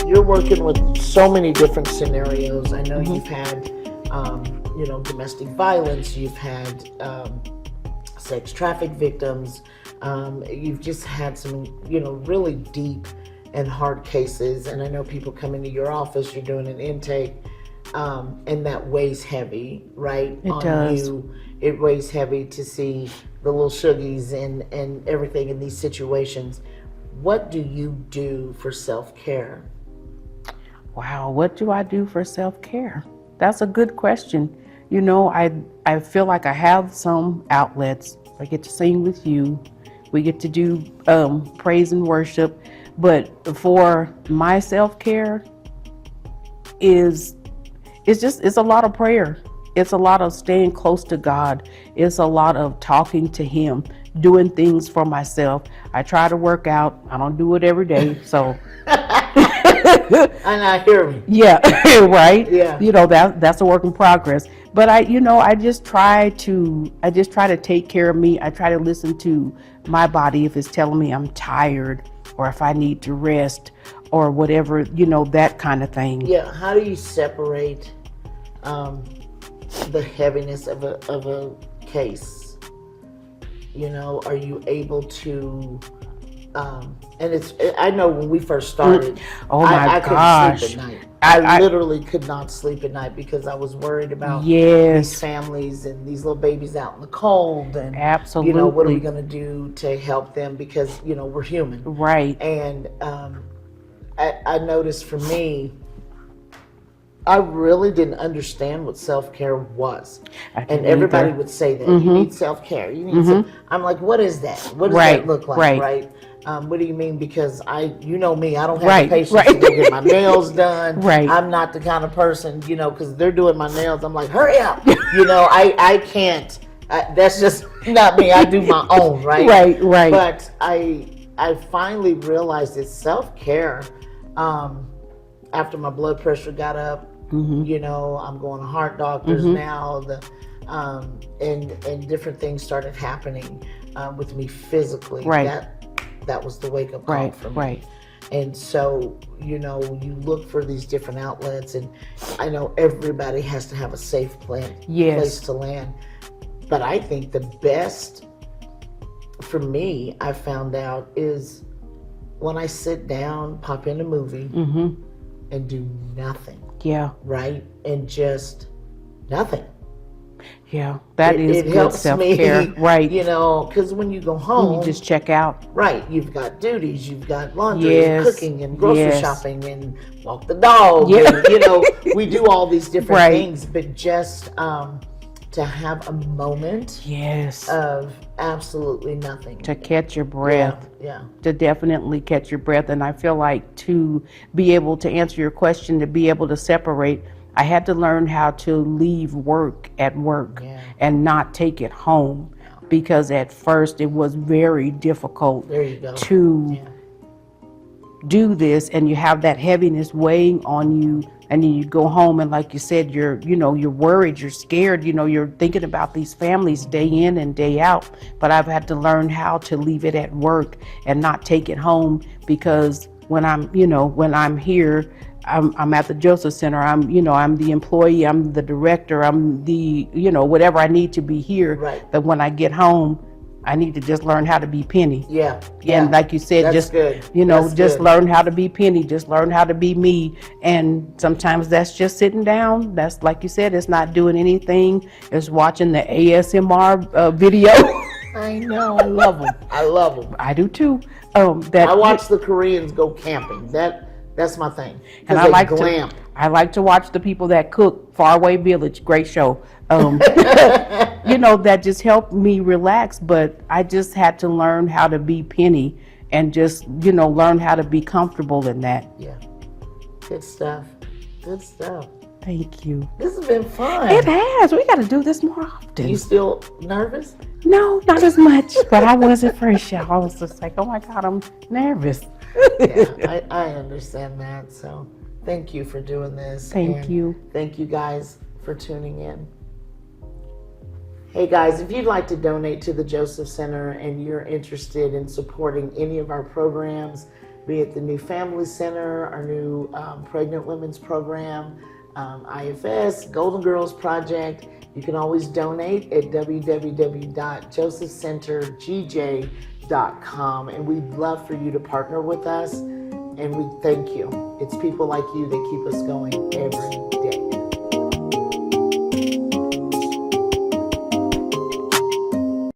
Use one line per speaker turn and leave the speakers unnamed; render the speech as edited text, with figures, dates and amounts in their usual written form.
you're working with so many different scenarios. I know
Mm-hmm.
you've had, domestic violence. You've had sex traffic victims. You've just had some, really deep and hard cases. And I know people come into your office. You're doing an intake, and that weighs heavy, right,
It
on
does.
you. It weighs heavy to see the little shuggies and everything in these situations. What do you do for self-care?
Wow, what do I do for self-care? That's a good question. I feel like I have some outlets. I get to sing with you. We get to do praise and worship. But for my self-care is it's a lot of prayer. It's a lot of staying close to God. It's a lot of talking to Him, doing things for myself. I try to work out. I don't do it every day, so
And I hear me.
yeah, right.
Yeah.
That's a work in progress. But I just try to take care of me. I try to listen to my body if it's telling me I'm tired or if I need to rest or whatever, that kind of thing.
Yeah. How do you separate the heaviness of a case? Are you able to? And I know when we first started,
Oh my
I
gosh.
couldn't sleep at night. I literally could not sleep at night because I was worried about these
Yes,
families and these little babies out in the cold, and what are
absolutely.
we going to do to help them? Because we're human.
Right.
And I noticed for me, I really didn't understand what self-care was.
I
And
didn't
everybody
either.
would say that you need self-care. You need some. I'm like, what is that? What does that
Right,
look like?
right.
Right? What do you mean? Because you know me, I don't have
Right,
the patience
right.
to go get my nails done.
Right.
I'm not the kind of person, because they're doing my nails. I'm like, hurry up. I can't. That's just not me. I do my own, right?
Right, right.
But I finally realized it's self-care. After my blood pressure got up, I'm going to heart doctors now. And different things started happening with me physically.
Right.
That was the wake up call
Right,
for me.
right.
And so, you look for these different outlets, and I know everybody has to have a safe
Yes.
place to land. But I think the best for me, I found out, is when I sit down, pop in a movie, and do nothing,
Yeah,
right? And just nothing.
yeah. That is
It
good
helps
self-care.
me,
Right.
because when you go home,
You just check out.
right, you've got duties, you've got laundry,
Yes,
and cooking, and grocery
yes.
shopping, and walk the dog,
Yeah.
and, we do all these different
Right.
things, but just to have a moment
Yes.
of absolutely nothing.
To catch your breath.
Yeah.
To definitely catch your breath. And I feel like to be able to answer your question, to be able to separate, I had to learn how to leave work at work
Yeah.
and not take it home, because at first it was very difficult
There you go.
to
Yeah.
do this, and you have that heaviness weighing on you, and then you go home and, like you said, you're worried, you're scared, you're thinking about these families day in and day out. But I've had to learn how to leave it at work and not take it home, because when I'm here, I'm at the Joseph Center, I'm the employee, I'm the director, I'm the whatever I need to be here.
Right.
But when I get home, I need to just learn how to be Penny.
Yeah.
And like you said,
That's
just
good. That's
just
good.
learn how to be Penny, just learn how to be me. And sometimes that's just sitting down. That's, like you said, it's not doing anything. It's watching the ASMR video.
I know. I love them. I love them.
I do too.
I watch the Koreans go camping. That's my thing.
And
Because they glamp.
I like to watch the people that cook. Faraway Village, great show. That just helped me relax. But I just had to learn how to be Penny and just learn how to be comfortable in that.
Yeah. Good stuff. Good stuff.
Thank you.
This has been fun.
It has. We got to do this more often.
You still nervous?
No, not as much. But I was at first, y'all. I was just like, oh my God, I'm nervous.
Yeah, I understand that. So thank you for doing this.
Thank
and
you.
Thank you guys for tuning in. Hey guys, if you'd like to donate to the Joseph Center and you're interested in supporting any of our programs, be it the new Family Center, our new Pregnant Women's Program, IFS, Golden Girls Project. You can always donate at www.josephcentergj.com, and we'd love for you to partner with us, and we thank you. It's people like you that keep us going every day.